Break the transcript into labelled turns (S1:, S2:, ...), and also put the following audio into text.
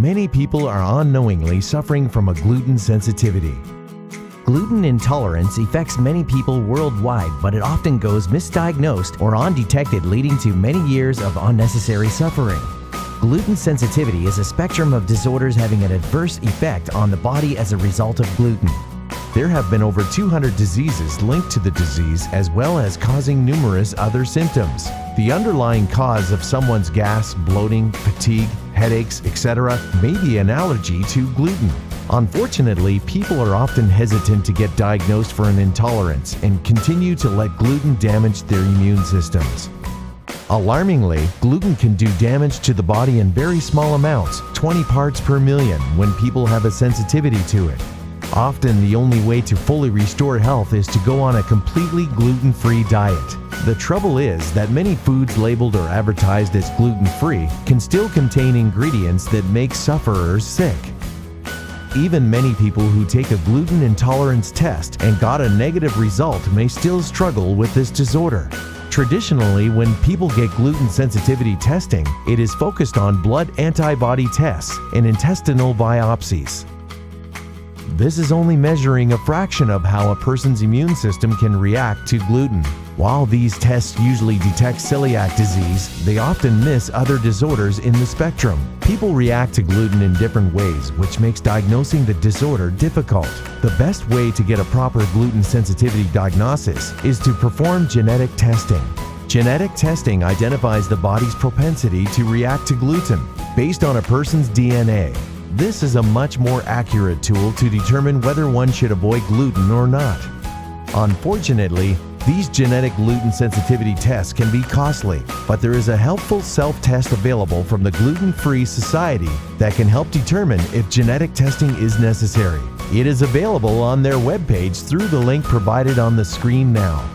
S1: many people are unknowingly suffering from a gluten sensitivity.
S2: Gluten intolerance affects many people worldwide, but it often goes misdiagnosed or undetected, leading to many years of unnecessary suffering. Gluten sensitivity is a spectrum of disorders having an adverse effect on the body as a result of gluten.
S1: There have been over 200 diseases linked to the disease, as well as causing numerous other symptoms. The underlying cause of someone's gas, bloating, fatigue, headaches, etc. may be an allergy to gluten. Unfortunately, people are often hesitant to get diagnosed for an intolerance and continue to let gluten damage their immune systems. Alarmingly, gluten can do damage to the body in very small amounts, 20 parts per million, when people have a sensitivity to it. Often, the only way to fully restore health is to go on a completely gluten-free diet. The trouble is that many foods labeled or advertised as gluten-free can still contain ingredients that make sufferers sick. Even many people who take a gluten intolerance test and got a negative result may still struggle with this disorder. Traditionally, when people get gluten sensitivity testing, it is focused on blood antibody tests and intestinal biopsies. This is only measuring a fraction of how a person's immune system can react to gluten. While these tests usually detect celiac disease, they often miss other disorders in the spectrum. People react to gluten in different ways, which makes diagnosing the disorder difficult. The best way to get a proper gluten sensitivity diagnosis is to perform genetic testing. Genetic testing identifies the body's propensity to react to gluten based on a person's DNA. This is a much more accurate tool to determine whether one should avoid gluten or not. Unfortunately, these genetic gluten sensitivity tests can be costly, but there is a helpful self-test available from the Gluten Free Society that can help determine if genetic testing is necessary. It is available on their webpage through the link provided on the screen now.